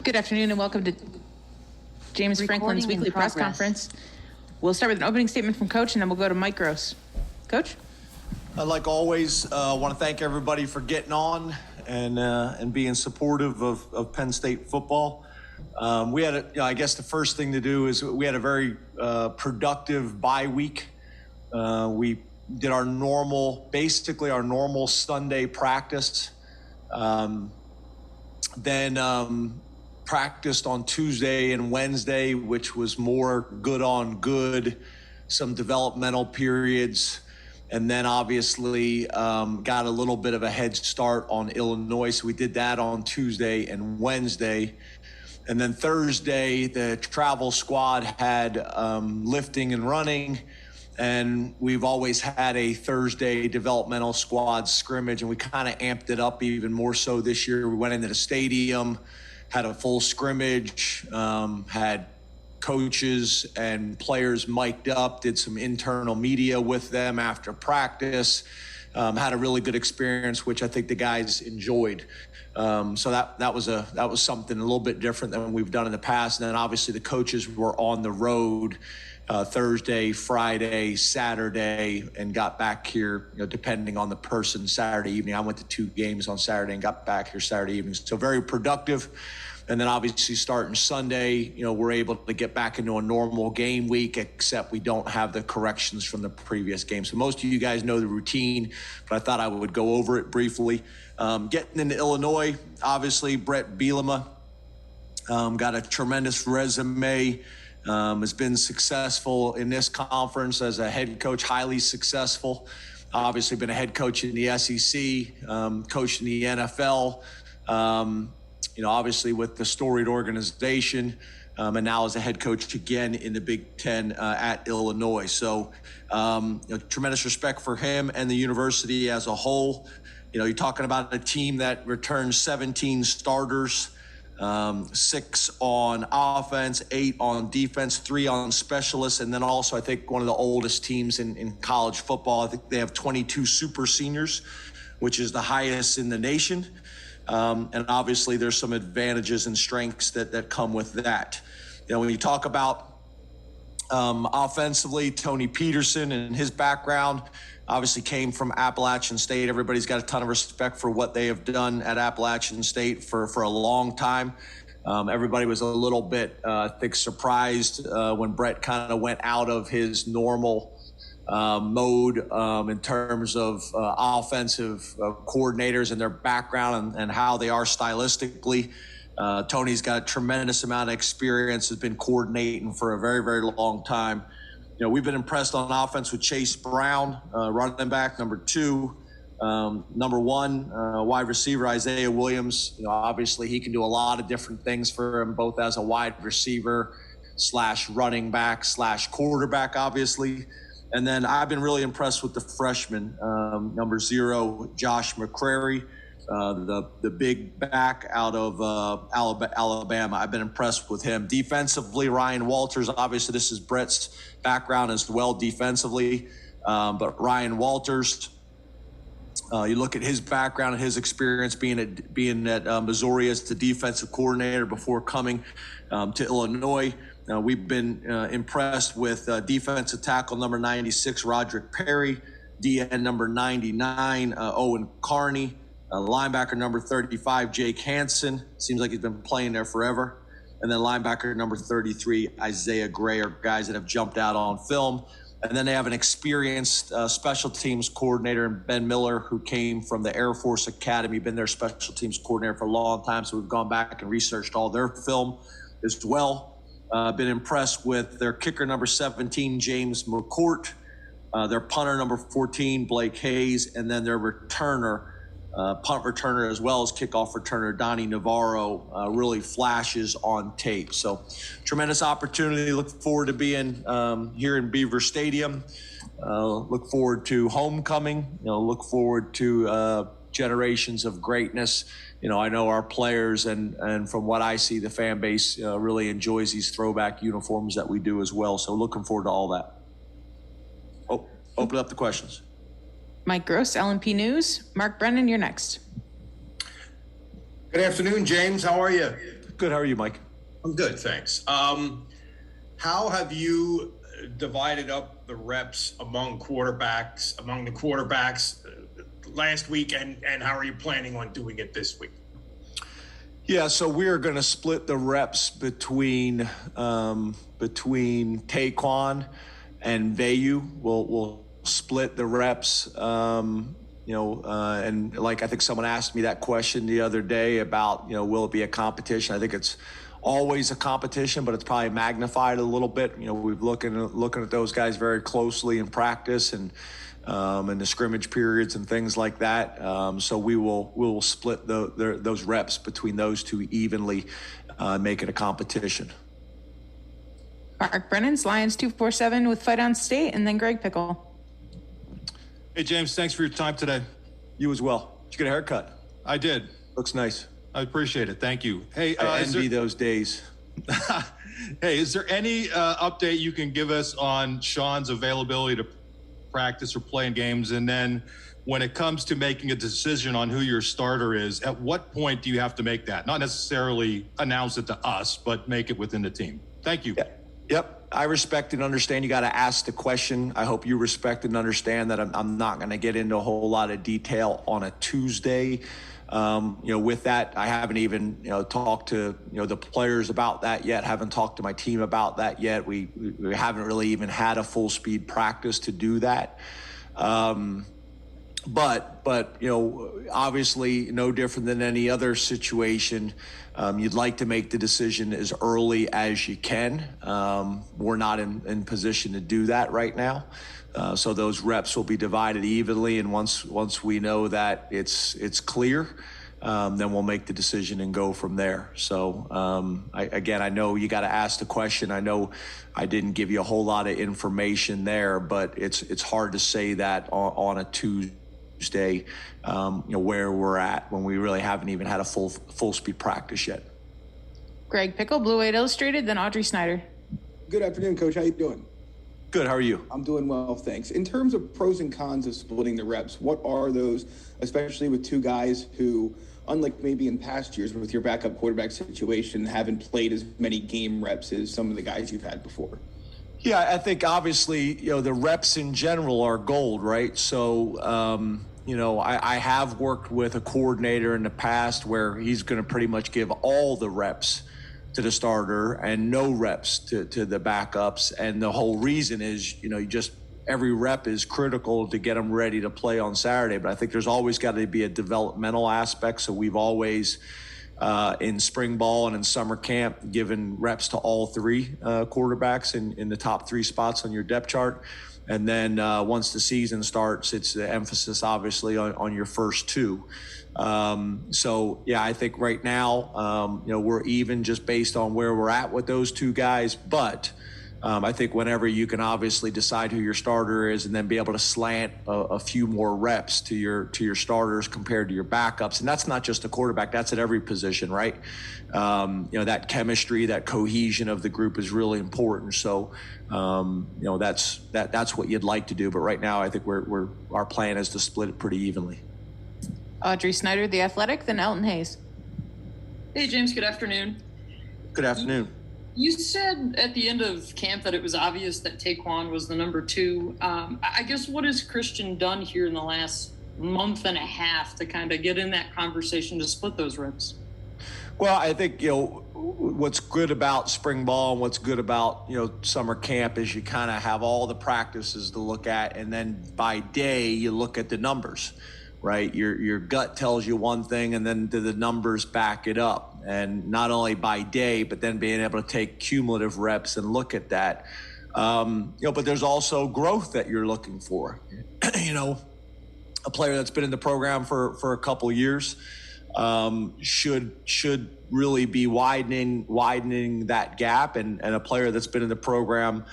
Good afternoon and welcome to James Franklin's weekly press conference. We'll start with an opening statement from Coach and then we'll go to Mike Gross. Coach? Like always, want to thank everybody for getting on and being supportive of Penn State football. We had, I guess the first thing to do is we had a very productive bye week. We did our normal Sunday practice. Then practiced on Tuesday and Wednesday, which was more good on good, some developmental periods. And then obviously got a little bit of a head start on Illinois. So we did that on Tuesday and Wednesday. And then Thursday, the travel squad had lifting and running. And we've always had a Thursday developmental squad scrimmage, and we kind of amped it up even more so this year. We went into the stadium, had a full scrimmage, had coaches and players mic'd up, did some internal media with them after practice, had a really good experience, which I think the guys enjoyed. So that was something a little bit different than we've done in the past. And then obviously the coaches were on the road Thursday, Friday, Saturday, and got back here, depending on the person, Saturday evening. I went to 2 games on Saturday and got back here Saturday evening. So very productive. And then obviously starting Sunday, we're able to get back into a normal game week, except we don't have the corrections from the previous game. So most of you guys know the routine, but I thought I would go over it briefly. Getting into Illinois, obviously Brett Bielema got a tremendous resume. Has been successful in this conference as a head coach, highly successful. Obviously been a head coach in the SEC, coached in the NFL, obviously with the storied organization, and now as a head coach again in the Big Ten at Illinois. So tremendous respect for him and the university as a whole. You're talking about a team that returned 17 starters, 6 on offense, 8 on defense, 3 on specialists, and then also I think one of the oldest teams in college football. I think they have 22 super seniors, which is the highest in the nation. And obviously there's some advantages and strengths that come with that. When you talk about offensively, Tony Peterson and his background obviously came from Appalachian State. Everybody's got a ton of respect for what they have done at Appalachian State for a long time. Everybody was a little bit, I think, surprised when Brett kind of went out of his normal mode in terms of offensive coordinators and their background and how they are stylistically. Tony's got a tremendous amount of experience, has been coordinating for a very, very long time. We've been impressed on offense with Chase Brown, running back, number 2. Number 1, wide receiver, Isaiah Williams. Obviously he can do a lot of different things for him, both as a wide receiver / running back / quarterback, obviously. And then I've been really impressed with the freshman, number 0, Josh McCrary, the big back out of Alabama. I've been impressed with him. Defensively, Ryan Walters, obviously this is Brett's background as well defensively, but Ryan Walters, you look at his background and his experience being at Missouri as the defensive coordinator before coming to Illinois. We've been impressed with defensive tackle number 96, Roderick Perry, DN number 99, Owen Carney, linebacker number 35, Jake Hansen. Seems like he's been playing there forever. And then linebacker number 33, Isaiah Gray, are guys that have jumped out on film. And then they have an experienced special teams coordinator, Ben Miller, who came from the Air Force Academy, been their special teams coordinator for a long time. So we've gone back and researched all their film as well. Been impressed with their kicker number 17, James McCourt, their punter number 14, Blake Hayes, and then their returner, punt returner as well as kickoff returner, Donnie Navarro, really flashes on tape. So tremendous opportunity. Look forward to being here in Beaver Stadium. Look forward to homecoming. Look forward to generations of greatness. I know our players and from what I see, the fan base really enjoys these throwback uniforms that we do as well. So looking forward to all that. Open up the questions. Mike Gross, LNP News. Mark Brennan, you're next. Good afternoon, James. How are you? Good. How are you, Mike? I'm good, thanks. How have you divided up the reps among the quarterbacks last week, and how are you planning on doing it this week? Yeah, so we are going to split the reps between Taekwon and Vayu. We'll split the reps. And like I think someone asked me that question the other day about, will it be a competition? I think it's always a competition, but it's probably magnified a little bit. We've looking at those guys very closely in practice and in the scrimmage periods and things like that. So we will split those reps between those two evenly, make it a competition. Mark Brennan's Lions 247 with Fight on State, and then Greg Pickle. Hey, James, thanks for your time today. You as well. Did you get a haircut? I did. Looks nice. I appreciate it. Thank you. Hey, I envy those days. Hey, is there any update you can give us on Sean's availability to practice or play in games? And then when it comes to making a decision on who your starter is, at what point do you have to make that? Not necessarily announce it to us, but make it within the team. Thank you. Yeah. Yep. I respect and understand you got to ask the question. I hope you respect and understand that I'm not going to get into a whole lot of detail on a Tuesday. With that, I haven't even, talked to, the players about that yet. Haven't talked to my team about that yet. We haven't really even had a full speed practice to do that. But obviously no different than any other situation. You'd like to make the decision as early as you can. We're not in position to do that right now. So those reps will be divided evenly, and once we know that it's clear, then we'll make the decision and go from there. So I know you got to ask the question. I know I didn't give you a whole lot of information there, but it's hard to say that on a Tuesday, where we're at when we really haven't even had a full speed practice yet. Greg Pickle, Blue White Illustrated, then Audrey Snyder. Good afternoon, Coach. How you doing? Good. How are you? I'm doing well, thanks. In terms of pros and cons of splitting the reps, what are those, especially with two guys who, unlike maybe in past years with your backup quarterback situation, haven't played as many game reps as some of the guys you've had before? Yeah, I think obviously, the reps in general are gold, right? So, I have worked with a coordinator in the past where he's going to pretty much give all the reps to the starter and no reps to the backups. And the whole reason is, every rep is critical to get them ready to play on Saturday. But I think there's always got to be a developmental aspect. So we've always, in spring ball and in summer camp, given reps to all three quarterbacks in the top three spots on your depth chart. And then once the season starts, it's the emphasis obviously on your first two. I think right now, we're even just based on where we're at with those two guys. But I think whenever you can obviously decide who your starter is and then be able to slant a few more reps to your starters compared to your backups. And that's not just a quarterback, that's at every position, right? That chemistry, that cohesion of the group is really important. So, that's what you'd like to do. But right now, I think our plan is to split it pretty evenly. Audrey Snyder, The Athletic, then Elton Hayes. Hey, James, good afternoon. Good afternoon. You said at the end of camp that it was obvious that Taekwon was the number two. I guess what has Christian done here in the last month and a half to kind of get in that conversation to split those reps? Well, I think, what's good about spring ball and what's good about, summer camp is you kind of have all the practices to look at. And then by day, you look at the numbers, right? Your gut tells you one thing, and then the numbers back it up. And not only by day, but then being able to take cumulative reps and look at that. But there's also growth that you're looking for. A player that's been in the program for a couple years should really be widening that gap, and a player that's been in the program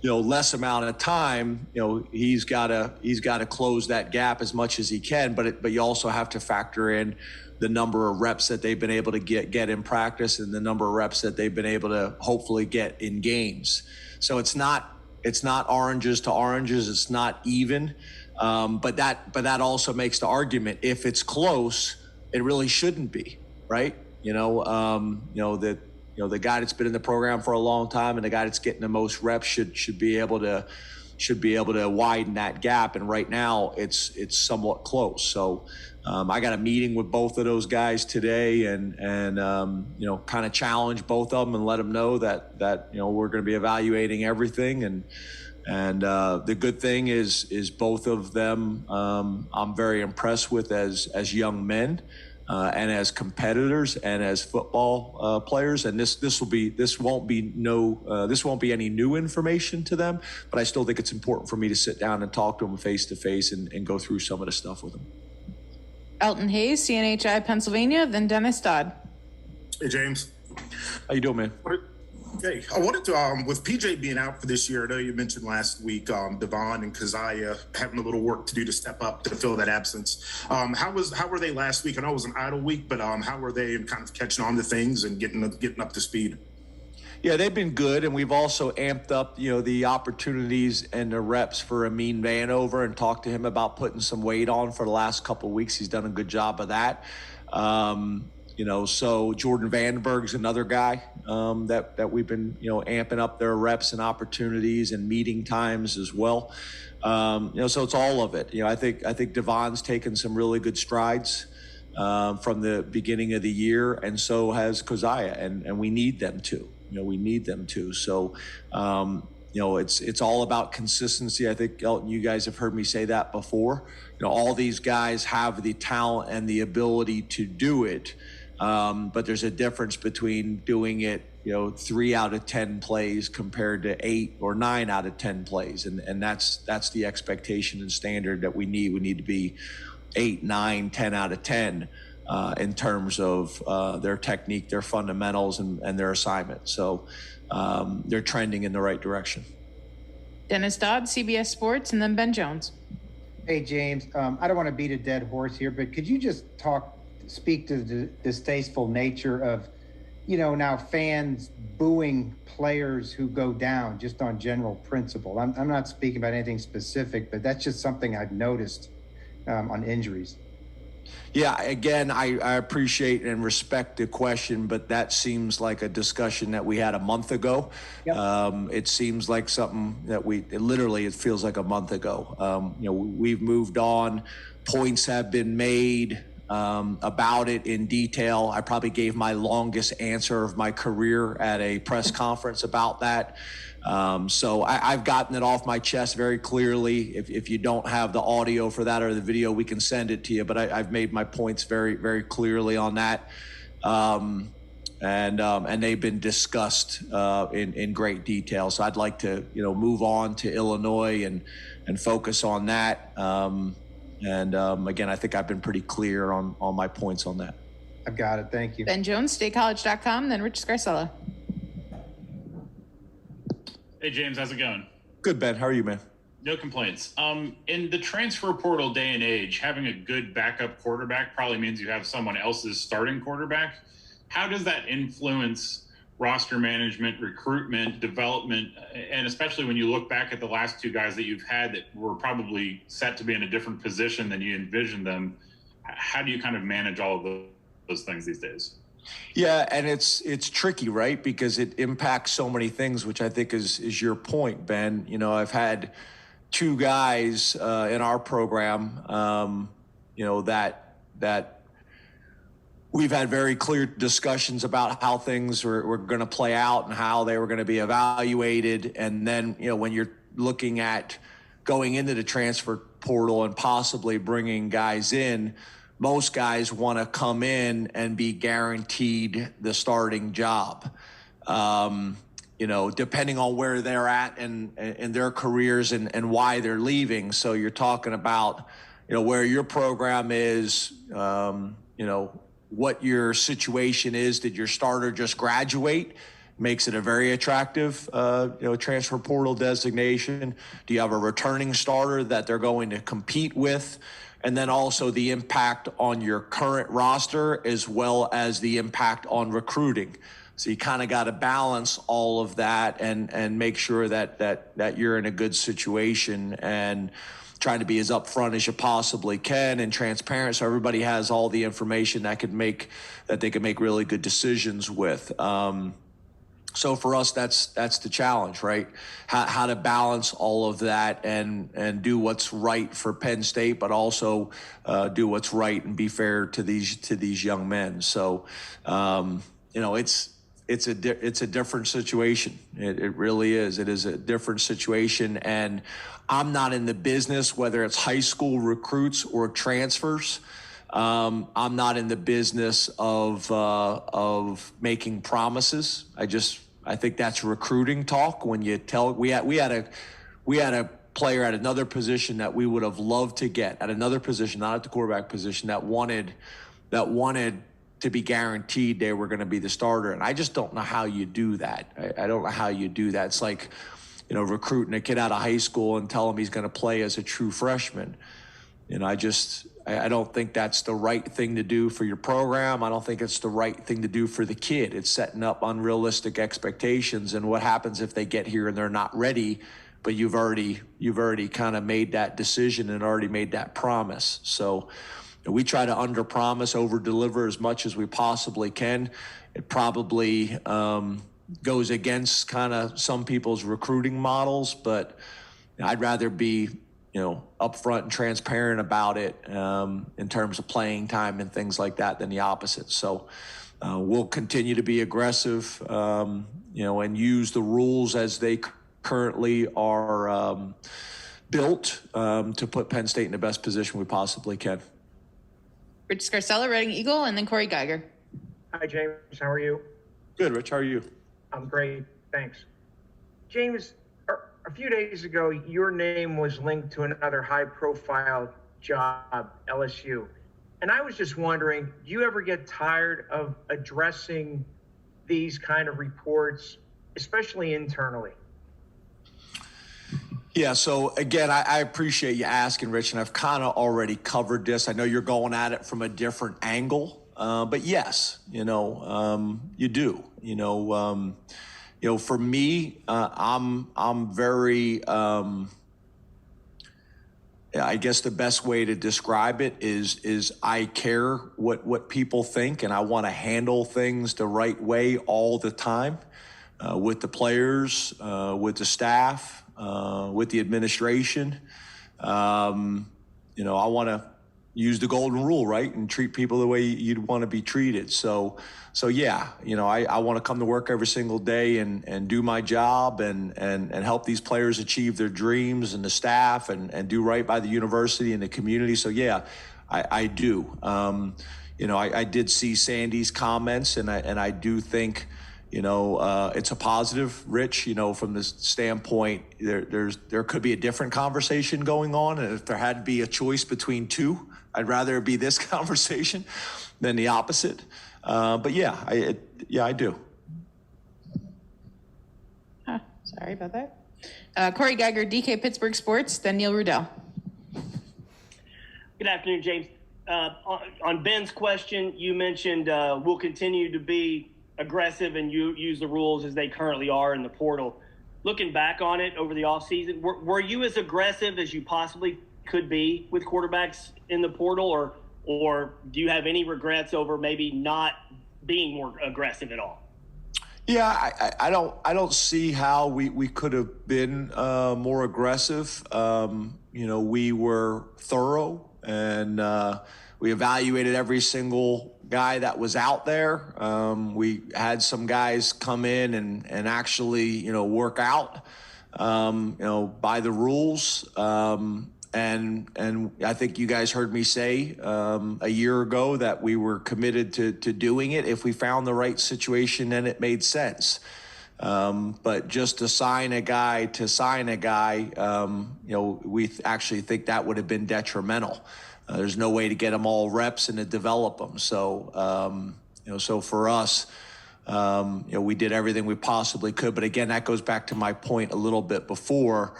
less amount of time, he's got to close that gap as much as he can, but you also have to factor in the number of reps that they've been able to get in practice and the number of reps that they've been able to hopefully get in games. So it's not oranges to oranges, it's not even, but that also makes the argument, if it's close, it really shouldn't be, right? The guy that's been in the program for a long time and the guy that's getting the most reps should be able to widen that gap. And right now it's somewhat close. So I got a meeting with both of those guys today and kind of challenge both of them and let them know that we're going to be evaluating everything. And the good thing is both of them I'm very impressed with as young men. And as competitors and as football players, and this won't be any new information to them, but I still think it's important for me to sit down and talk to them face to face and go through some of the stuff with them. Elton Hayes, CNHI Pennsylvania, then Dennis Dodd. Hey, James. How you doing, man? Hey, I wanted to, with PJ being out for this year, I know you mentioned last week Devon and Keziah having a little work to do to step up to fill that absence. How were they last week? I know it was an idle week, but how were they in kind of catching on to things and getting up to speed? Yeah, they've been good, and we've also amped up, the opportunities and the reps for Amin Vanover and talked to him about putting some weight on for the last couple of weeks. He's done a good job of that. So Jordan Vandenberg's another guy that we've been, amping up their reps and opportunities and meeting times as well. So it's all of it. I think Devon's taken some really good strides from the beginning of the year, and so has Keziah, and we need them to. We need them to. So, it's all about consistency. I think, Elton, you guys have heard me say that before. All these guys have the talent and the ability to do it. But there's a difference between doing it, 3 out of 10 plays compared to 8 or 9 out of 10 plays. And that's the expectation and standard that we need. We need to be 8, 9, 10 out of 10 in terms of their technique, their fundamentals, and their assignment. So they're trending in the right direction. Dennis Dodd, CBS Sports, and then Ben Jones. Hey, James, I don't want to beat a dead horse here, but could you just speak to the distasteful nature of, now fans booing players who go down just on general principle? I'm not speaking about anything specific, but that's just something I've noticed on injuries. Yeah, again, I appreciate and respect the question, but that seems like a discussion that we had a month ago. Yep. It seems like something that it feels like a month ago. We've moved on. Points have been made about it in detail. I probably gave my longest answer of my career at a press conference about that. So I've gotten it off my chest very clearly. If you don't have the audio for that or the video, we can send it to you. But I've made my points very, very clearly on that. And they've been discussed in great detail. So I'd like to, move on to Illinois and focus on that. Again, I think I've been pretty clear on my points on that. I've got it. Thank you. Ben Jones, statecollege.com, then Rich Scarcella. Hey, James, how's it going? Good, Ben. How are you, man? No complaints. In the transfer portal day and age, having a good backup quarterback probably means you have someone else's starting quarterback. How does that influence roster management, recruitment, development, and especially when you look back at the last two guys that you've had that were probably set to be in a different position than you envisioned them? How do you kind of manage all of those things these days? Yeah, and it's tricky, right? Because it impacts so many things, which I think is your point, Ben. I've had two guys in our program, that we've had very clear discussions about how things were going to play out and how they were going to be evaluated. And then, when you're looking at going into the transfer portal and possibly bringing guys in, most guys want to come in and be guaranteed the starting job, depending on where they're at in their careers and why they're leaving. So you're talking about, where your program is, what your situation is. Did your starter just graduate? Makes it a very attractive, transfer portal designation. Do you have a returning starter that they're going to compete with? And then also the impact on your current roster as well as the impact on recruiting. So you kind of got to balance all of that and make sure that you're in a good situation. And trying to be as upfront as you possibly can and transparent, so everybody has all the information that they can make really good decisions with. So for us, that's the challenge, right? How to balance all of that and do what's right for Penn State, but also do what's right and be fair to these young men. So it's a different situation. It really is. It is a different situation, and I'm not in the business, whether it's high school recruits or transfers. I'm not in the business of making promises. I think that's recruiting talk. When you tell, we had a player at another position that we would have loved to get at another position, not at the quarterback position, that wanted to be guaranteed they were going to be the starter. And I just don't know how you do that. I don't know how you do that. It's like, recruiting a kid out of high school and tell him he's going to play as a true freshman. I don't think that's the right thing to do for your program. I don't think it's the right thing to do for the kid. It's setting up unrealistic expectations. And what happens if they get here and they're not ready, but you've already kind of made that decision and already made that promise. So we try to under-promise, over-deliver as much as we possibly can. It probably goes against kind of some people's recruiting models, but I'd rather be upfront and transparent about it in terms of playing time and things like that than the opposite. So we'll continue to be aggressive, and use the rules as they currently are built to put Penn State in the best position we possibly can. Rich Scarcella, Reading Eagle, and then Corey Geiger. Hi, James. How are you? Good, Rich. How are you? I'm great. Thanks. James, a few days ago, your name was linked to another high-profile job, LSU. And I was just wondering, do you ever get tired of addressing these kind of reports, especially internally? Yeah, so again, I appreciate you asking, Rich, and I've kind of already covered this. I know you're going at it from a different angle, but yes, you do. For me, I'm very, I guess the best way to describe it is I care what people think, and I want to handle things the right way all the time, with the players, with the staff, with the administration. I want to use the golden rule, right? And treat people the way you'd want to be treated. So yeah, I want to come to work every single day and do my job and help these players achieve their dreams, and the staff and do right by the university and the community. So yeah, I do. I did see Sandy's comments, and I do think, it's a positive, Rich, from the standpoint, there could be a different conversation going on. And if there had to be a choice between two, I'd rather it be this conversation than the opposite. But yeah, I do. Sorry about that. Corey Geiger, DK Pittsburgh Sports, then Neil Rudell. Good afternoon, James. On Ben's question, you mentioned we'll continue to be aggressive and you use the rules as they currently are in the portal. Looking back on it over the offseason, were you as aggressive as you possibly could be with quarterbacks in the portal, or do you have any regrets over maybe not being more aggressive at all? Yeah, I don't see how we could have been more aggressive. We were thorough, and we evaluated every single guy that was out there. We had some guys come in and actually, work out, by the rules. And I think you guys heard me say a year ago that we were committed to doing it if we found the right situation and it made sense. But just to sign a guy, we actually think that would have been detrimental. There's no way to get them all reps and to develop them. So, so for us, we did everything we possibly could. But again, that goes back to my point a little bit before,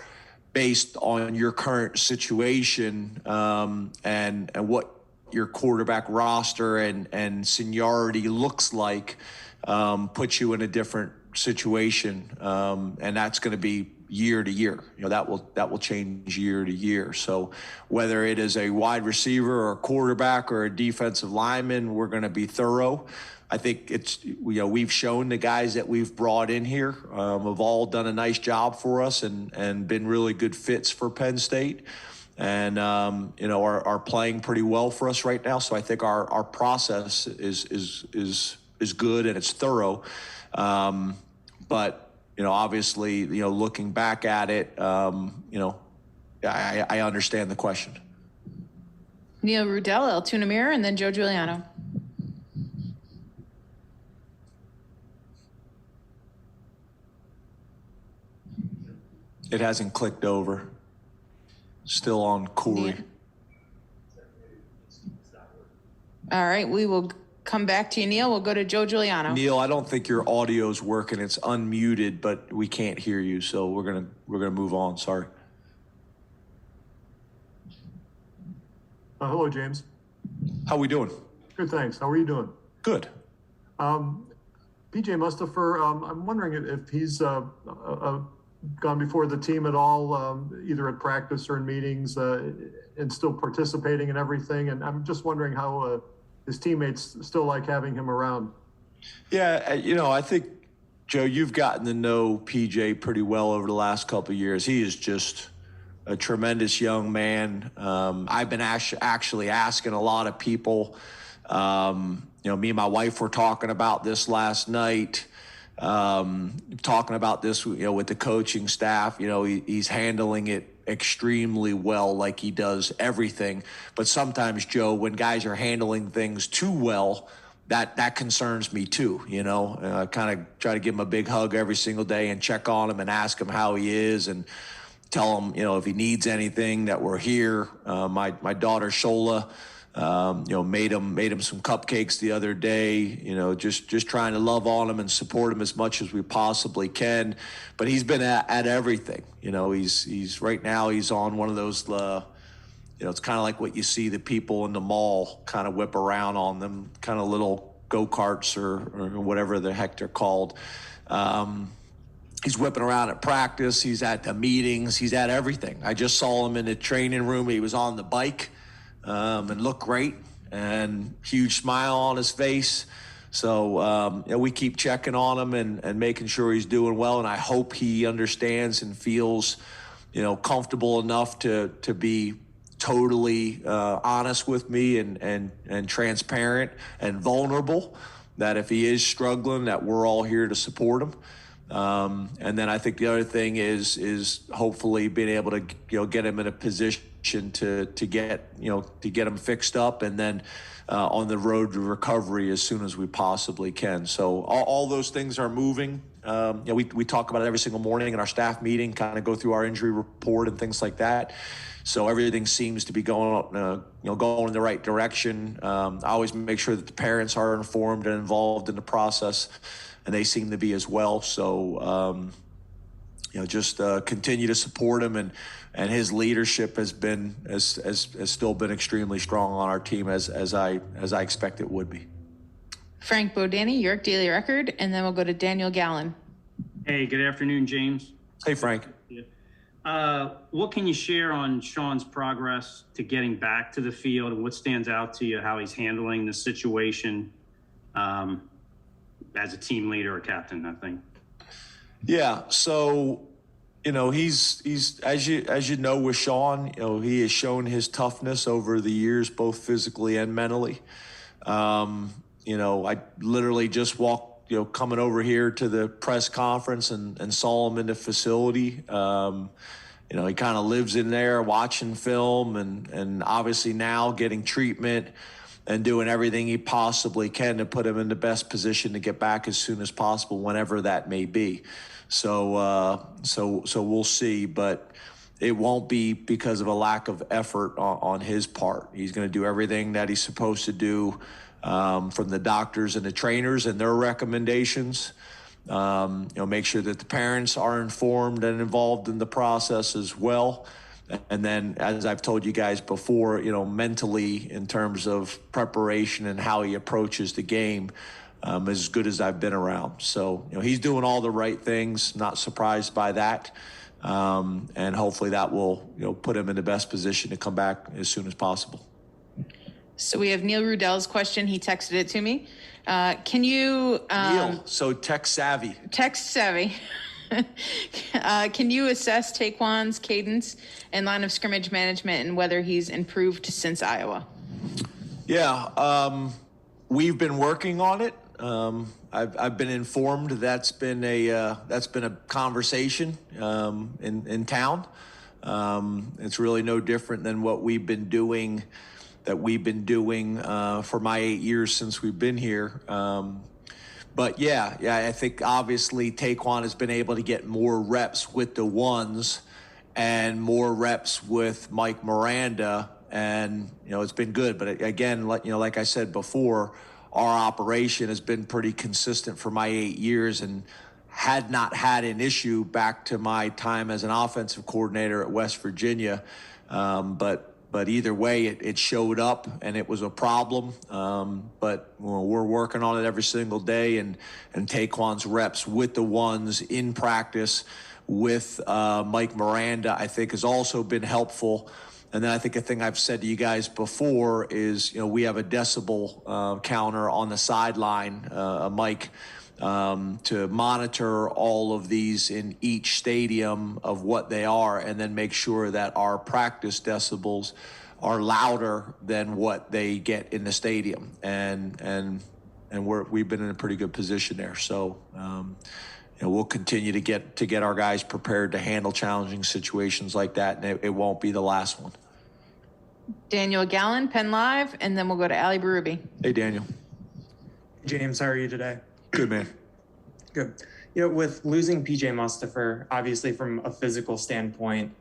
based on your current situation and what your quarterback roster and seniority looks like, puts you in a different situation. And that's going to be year to year. That will change year to year. So whether it is a wide receiver or a quarterback or a defensive lineman, we're going to be thorough. I think we've shown the guys that we've brought in here have all done a nice job for us and been really good fits for Penn State, and are playing pretty well for us right now. So I think our process is good and it's thorough. But obviously, looking back at it, I understand the question. Neil Rudell, Altoona Mirror, and then Joe Giuliano. It hasn't clicked over. Still on Corey. Yeah. All right, we will come back to you, Neil. We'll go to Joe Giuliano. Neil, I don't think your audio's working. It's unmuted, but we can't hear you, so we're gonna move on. Sorry. Hello, James. How we doing? Good, thanks. How are you doing? Good. PJ Mustipher, I'm wondering if he's gone before the team at all, either at practice or in meetings, and still participating in everything. And I'm just wondering how his teammates still like having him around. Yeah, I think, Joe, you've gotten to know PJ pretty well over the last couple of years. He is just a tremendous young man. I've been actually asking a lot of people. Me and my wife were talking about this last night. Talking about this, with the coaching staff. He's handling it extremely well, like he does everything. But sometimes, Joe, when guys are handling things too well, that concerns me too. I kind of try to give him a big hug every single day and check on him and ask him how he is and tell him, if he needs anything, that we're here. My daughter Shola, made him some cupcakes the other day, just trying to love on him and support him as much as we possibly can. But he's been at everything. He's right now he's on one of those, it's kind of like what you see the people in the mall kind of whip around on them, kind of little go-karts or whatever the heck they're called. He's whipping around at practice. He's at the meetings. He's at everything. I just saw him in the training room. He was on the bike. And looked great, and huge smile on his face. So we keep checking on him and making sure he's doing well. And I hope he understands and feels, comfortable enough to be totally honest with me and transparent and vulnerable. That if he is struggling, that we're all here to support him. And then I think the other thing is hopefully being able to get him in a position to get him fixed up, and then on the road to recovery as soon as we possibly can. So all those things are moving. We talk about it every single morning in our staff meeting, kind of go through our injury report and things like that. So everything seems to be going in the right direction. I always make sure that the parents are informed and involved in the process, and they seem to be as well. So just continue to support him, and his leadership has still been extremely strong on our team as I expect it would be. Frank Bodani, York Daily Record, and then we'll go to Daniel Gallen. Hey, good afternoon, James. Hey, Frank. What can you share on Sean's progress to getting back to the field, and what stands out to you, how he's handling the situation as a team leader or captain, I think? Yeah, so he's as you know with Sean, he has shown his toughness over the years, both physically and mentally. I literally just walked, coming over here to the press conference and saw him in the facility. He kind of lives in there watching film and obviously now getting treatment and doing everything he possibly can to put him in the best position to get back as soon as possible, whenever that may be. So we'll see, but it won't be because of a lack of effort on his part. He's going to do everything that he's supposed to do from the doctors and the trainers and their recommendations. Make sure that the parents are informed and involved in the process as well. And then, as I've told you guys before, mentally in terms of preparation and how he approaches the game, as good as I've been around. So, he's doing all the right things, not surprised by that. And hopefully that will, put him in the best position to come back as soon as possible. So we have Neil Rudell's question. He texted it to me. Can you... Neil, so tech savvy. Can you assess Taekwon's cadence and line of scrimmage management and whether he's improved since Iowa? Yeah, we've been working on it. I've been informed that's been a conversation in town. It's really no different than what we've been doing for my 8 years since we've been here. But yeah, I think obviously Taekwon has been able to get more reps with the ones and more reps with Mike Miranda, and it's been good. But again, like I said before, our operation has been pretty consistent for my 8 years and had not had an issue back to my time as an offensive coordinator at West Virginia. But either way, it showed up and it was a problem. But we're working on it every single day, and Taekwon's reps with the ones in practice with Mike Miranda, I think, has also been helpful. And then I think a thing I've said to you guys before is, we have a decibel counter on the sideline, a mic, to monitor all of these in each stadium of what they are, and then make sure that our practice decibels are louder than what they get in the stadium. And we've been in a pretty good position there. So, we'll continue to get our guys prepared to handle challenging situations like that, and it won't be the last one. Daniel Gallen, Penn Live, and then we'll go to Ali Berube. Hey, Daniel. James, how are you today? Good, man. Good. With losing PJ Mustipher, obviously from a physical standpoint,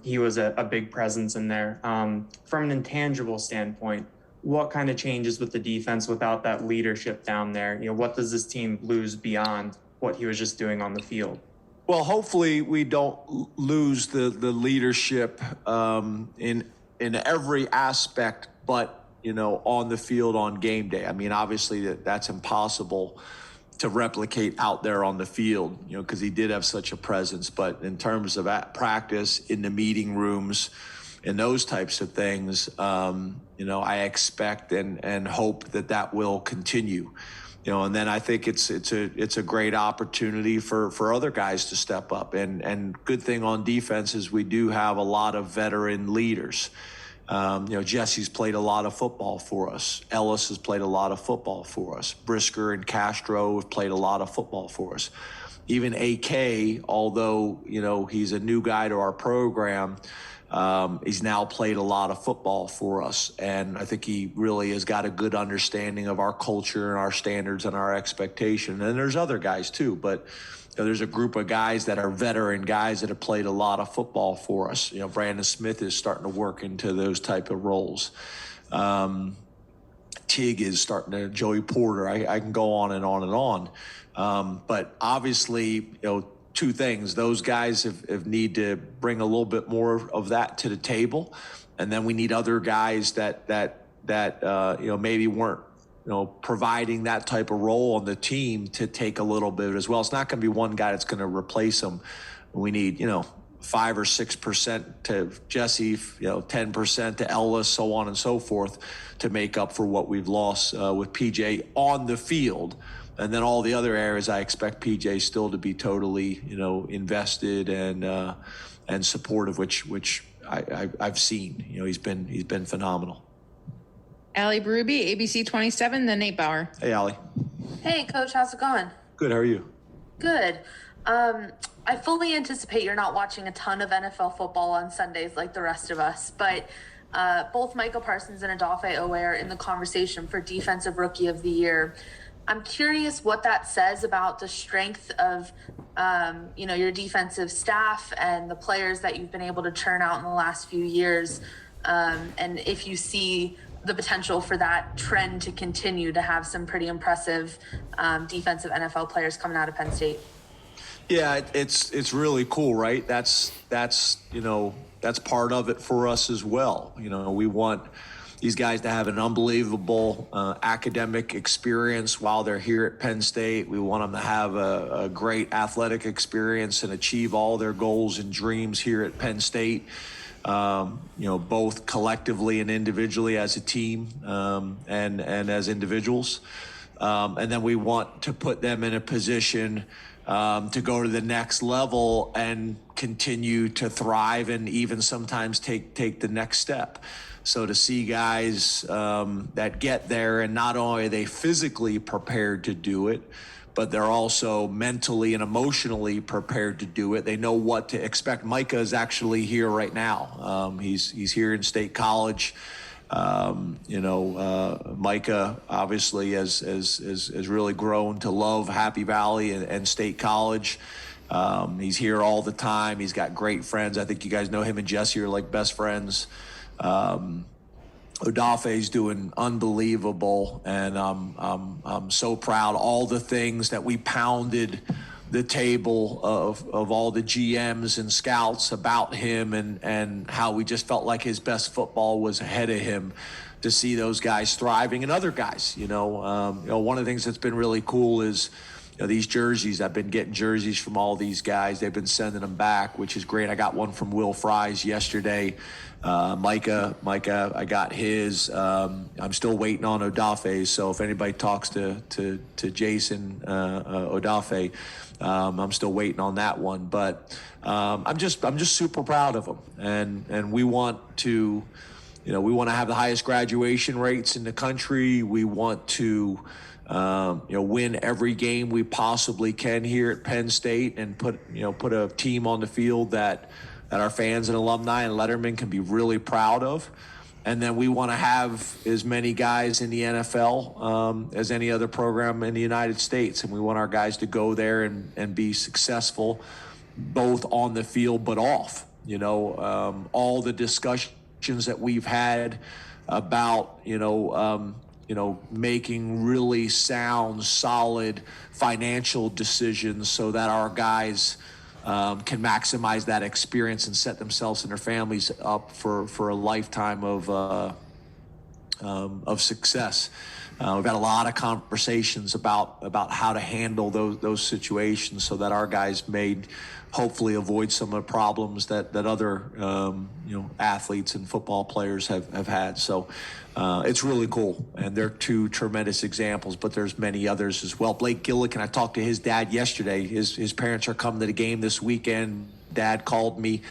he was a big presence in there. From an intangible standpoint, what kind of changes with the defense without that leadership down there? What does this team lose beyond what he was just doing on the field? Well, hopefully we don't lose the leadership in every aspect, but on the field on game day. I mean, obviously that's impossible to replicate out there on the field, because he did have such a presence. But in terms of at practice, in the meeting rooms, and those types of things, I expect and hope that will continue. And then I think it's a great opportunity for other guys to step up. And good thing on defense is we do have a lot of veteran leaders. Jesse's played a lot of football for us. Ellis has played a lot of football for us. Brisker and Castro have played a lot of football for us. Even AK, although, he's a new guy to our program, he's now played a lot of football for us. And I think he really has got a good understanding of our culture and our standards and our expectation. And there's other guys too, but there's a group of guys that are veteran guys that have played a lot of football for us. Brandon Smith is starting to work into those type of roles. Tig is starting to, Joey Porter, I can go on and on and on. But obviously, two things. Those guys have need to bring a little bit more of that to the table. And then we need other guys that maybe weren't, providing that type of role on the team to take a little bit as well. It's not going to be one guy that's going to replace him. We need, 5 or 6% to Jesse, 10% to Ellis, so on and so forth, to make up for what we've lost with PJ on the field. And then all the other areas, I expect PJ still to be totally, invested and supportive, which I've seen. He's been phenomenal. Ali Berube, ABC 27, then Nate Bauer. Hey, Ali. Hey, Coach, how's it going? Good. How are you? Good. I fully anticipate you're not watching a ton of NFL football on Sundays like the rest of us, but both Michael Parsons and Odafe Owe are in the conversation for Defensive Rookie of the Year. I'm curious what that says about the strength of, your defensive staff and the players that you've been able to churn out in the last few years, and if you see the potential for that trend to continue to have some pretty impressive defensive NFL players coming out of Penn State. Yeah, it's really cool, right? That's part of it for us as well. We want these guys to have an unbelievable academic experience while they're here at Penn State. We want them to have a great athletic experience and achieve all their goals and dreams here at Penn State. Both collectively and individually as a team, and as individuals. And then we want to put them in a position to go to the next level and continue to thrive and even sometimes take the next step. So to see guys that get there, and not only are they physically prepared to do it, but they're also mentally and emotionally prepared to do it. They know what to expect. Micah is actually here right now. He's here in State College. Micah obviously has really grown to love Happy Valley and State College. He's here all the time. He's got great friends. I think you guys know him and Jesse are like best friends. Odafe's doing unbelievable, and I'm so proud. All the things that we pounded the table of all the GMs and scouts about him, and how we just felt like his best football was ahead of him, to see those guys thriving, and other guys. One of the things that's been really cool is these jerseys. I've been getting jerseys from all these guys. They've been sending them back, which is great. I got one from Will Fries yesterday. Micah, I got his. I'm still waiting on Odafe. So if anybody talks to Jason Odafe, I'm still waiting on that one. But I'm just super proud of him, and we want to, have the highest graduation rates in the country. We want to, win every game we possibly can here at Penn State, and put a team on the field that our fans and alumni and lettermen can be really proud of. And then we want to have as many guys in the NFL as any other program in the United States. And we want our guys to go there and be successful, both on the field but off. All the discussions that we've had about, making really sound, solid financial decisions so that our guys can maximize that experience and set themselves and their families up for a lifetime of success. We've had a lot of conversations about how to handle those situations so that our guys may hopefully avoid some of the problems that other athletes and football players have had. So it's really cool, and they're two tremendous examples, but there's many others as well. Blake Gillikin, I talked to his dad yesterday. His parents are coming to the game this weekend. Dad called me.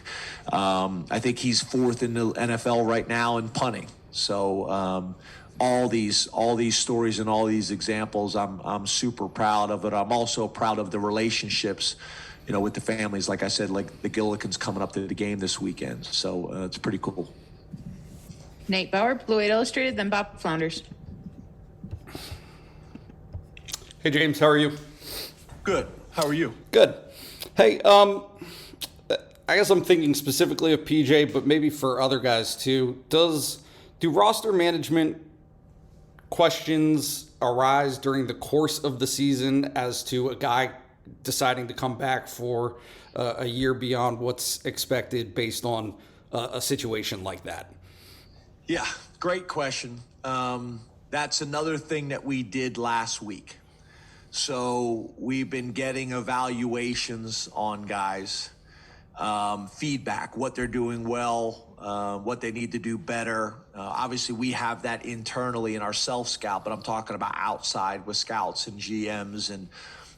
I think he's fourth in the NFL right now in punting. So all these stories and all these examples, I'm super proud of it. I'm also proud of the relationships, with the families. Like I said, like the Gillikins coming up to the game this weekend. So it's pretty cool. Nate Bauer, Blue 8 Illustrated, then Bob Flounders. Hey, James, how are you? Good. How are you? Good. Hey, I guess I'm thinking specifically of PJ, but maybe for other guys too. Do roster management questions arise during the course of the season as to a guy deciding to come back for a year beyond what's expected based on a situation like that? Yeah, great question. That's another thing that we did last week. So we've been getting evaluations on guys, feedback, what they're doing well, what they need to do better. Obviously, we have that internally in our self-scout, but I'm talking about outside with scouts and GMs, and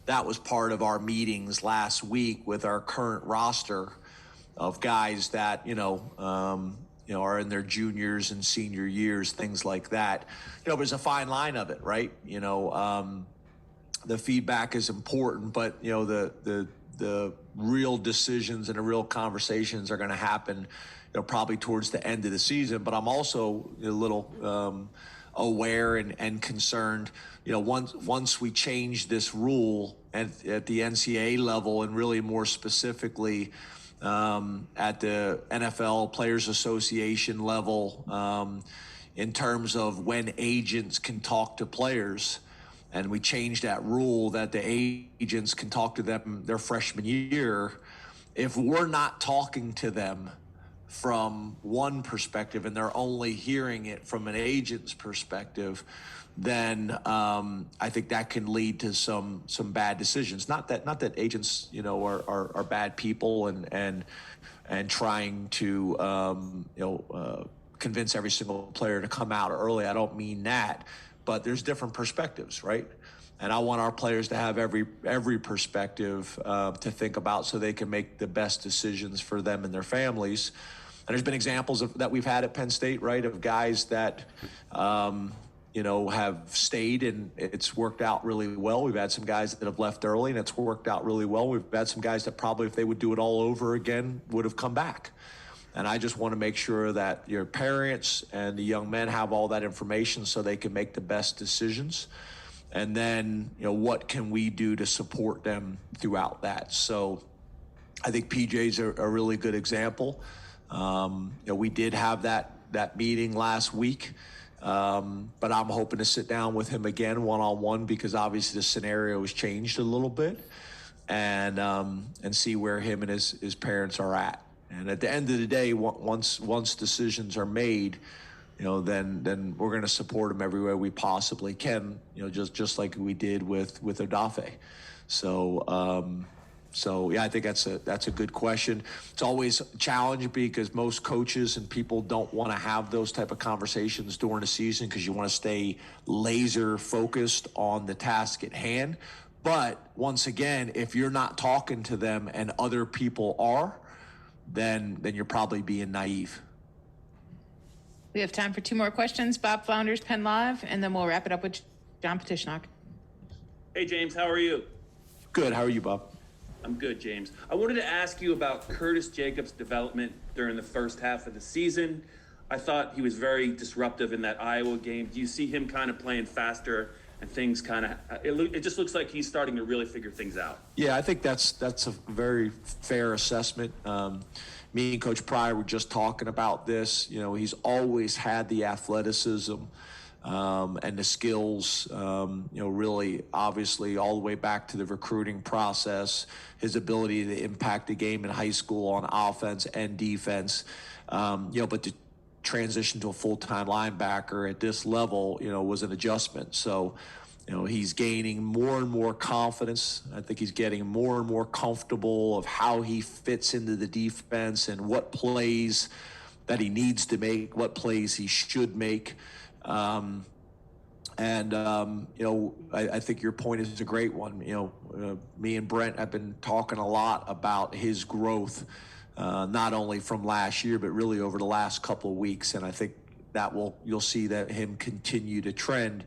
that was part of our meetings last week with our current roster of guys that, are in their juniors and senior years, things like that. There's a fine line of it, right? The feedback is important, but the real decisions and the real conversations are going to happen, probably towards the end of the season. But I'm also a little aware and concerned. Once we change this rule at the NCAA level, and really more specifically at the NFL Players Association level, in terms of when agents can talk to players, and we changed that rule that the agents can talk to them their freshman year. If we're not talking to them from one perspective and they're only hearing it from an agent's perspective, then I think that can lead to some bad decisions. Not that agents, are bad people and trying to convince every single player to come out early. I don't mean that, but there's different perspectives, right? And I want our players to have every perspective to think about so they can make the best decisions for them and their families. And there's been examples that we've had at Penn State, right, of guys that, have stayed and it's worked out really well. We've had some guys that have left early and it's worked out really well. We've had some guys that probably, if they would do it all over again, would have come back. And I just want to make sure that your parents and the young men have all that information so they can make the best decisions. And then, what can we do to support them throughout that? So I think PJ's a really good example. We did have that meeting last week, but I'm hoping to sit down with him again one-on-one because obviously the scenario has changed a little bit and see where him and his parents are at. And at the end of the day, once decisions are made, then we're going to support them every way we possibly can, just like we did with Odafe. So yeah, I think that's a good question. It's always a challenge because most coaches and people don't want to have those type of conversations during the season because you want to stay laser focused on the task at hand. But once again, if you're not talking to them and other people are, then you're probably being naive. We have time for 2 more questions. Bob Flounders, Penn Live, and then we'll wrap it up with John Petishnock. Hey, James, how are you? Good. How are you, Bob? I'm good, James. I wanted to ask you about Curtis Jacobs' development during the first half of the season. I thought he was very disruptive in that Iowa game. Do you see him kind of playing faster and things kind of it just looks like he's starting to really figure things out? Yeah, I think that's a very fair assessment. Me and Coach Pryor were just talking about this. He's always had the athleticism and the skills, really obviously all the way back to the recruiting process, his ability to impact the game in high school on offense and defense, but to transition to a full-time linebacker at this level, was an adjustment. So, he's gaining more and more confidence. I think he's getting more and more comfortable of how he fits into the defense and what plays that he needs to make, what plays he should make. I think your point is a great one. Me and Brent have been talking a lot about his growth, not only from last year, but really over the last couple of weeks. And I think you'll see that him continue to trend.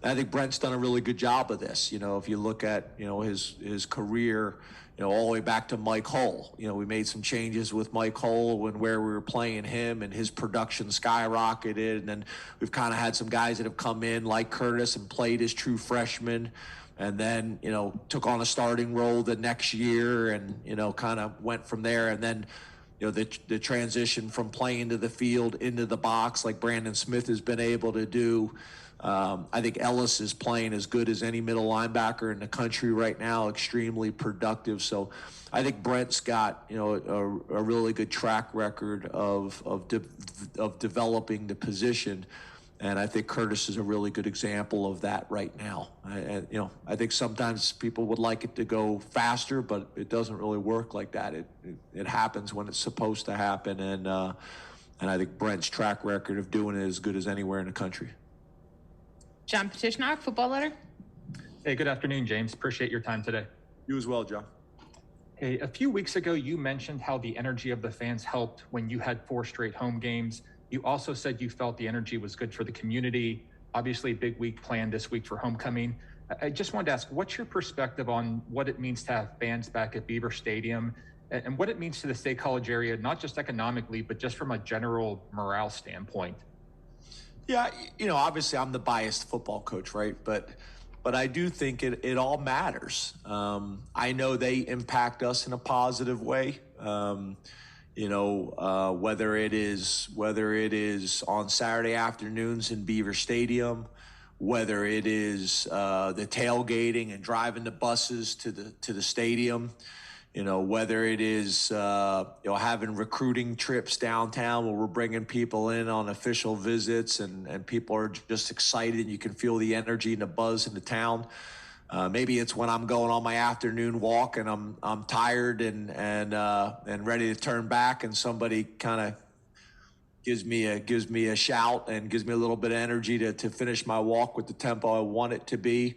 And I think Brent's done a really good job of this. If you look at, his career, all the way back to Mike Hull, we made some changes with Mike Hull where we were playing him and his production skyrocketed. And then we've kind of had some guys that have come in like Curtis and played as true freshmen and then, took on a starting role the next year and, kind of went from there. And then, the transition from playing to the field into the box like Brandon Smith has been able to do. I think Ellis is playing as good as any middle linebacker in the country right now, extremely productive. So I think Brent's got, a really good track record of developing the position. And I think Curtis is a really good example of that right now. I think sometimes people would like it to go faster, but it doesn't really work like that. It happens when it's supposed to happen. And I think Brent's track record of doing it is as good as anywhere in the country. John Petishnock, Football Letter. Hey, good afternoon, James. Appreciate your time today. You as well, John. Hey, a few weeks ago, you mentioned how the energy of the fans helped when you had 4 straight home games. You also said you felt the energy was good for the community. Obviously, a big week planned this week for homecoming. I just wanted to ask, what's your perspective on what it means to have fans back at Beaver Stadium and what it means to the State College area, not just economically, but just from a general morale standpoint? Yeah, obviously I'm the biased football coach, right? But I do think it all matters. I know they impact us in a positive way. Whether it is on Saturday afternoons in Beaver Stadium, whether it is the tailgating and driving the buses to the stadium. whether it is, having recruiting trips downtown where we're bringing people in on official visits and people are just excited. You can feel the energy and the buzz in the town. Maybe it's when I'm going on my afternoon walk and I'm tired and ready to turn back, and somebody kind of gives me a shout and gives me a little bit of energy to finish my walk with the tempo I want it to be.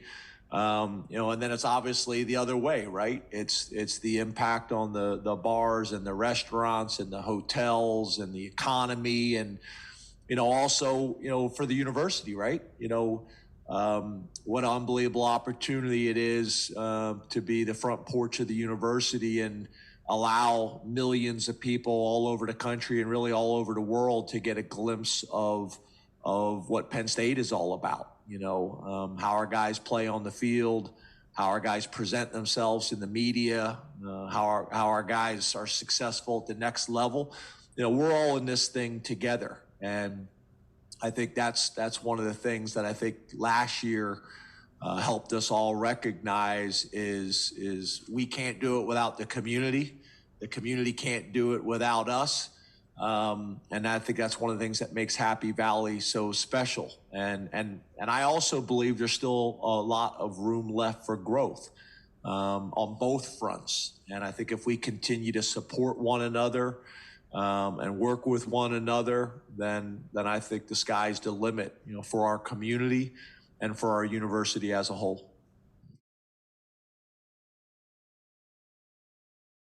And then it's obviously the other way, right? It's the impact on the bars and the restaurants and the hotels and the economy, and also for the university, right? What unbelievable opportunity it is to be the front porch of the university and allow millions of people all over the country and really all over the world to get a glimpse of what Penn State is all about. How our guys play on the field, how our guys present themselves in the media, how our guys are successful at the next level. We're all in this thing together, and I think that's one of the things that I think last year helped us all recognize is we can't do it without the community. The community can't do it without us. And I think that's one of the things that makes Happy Valley so special. And I also believe there's still a lot of room left for growth on both fronts. And I think if we continue to support one another and work with one another, then I think the sky's the limit, for our community and for our university as a whole.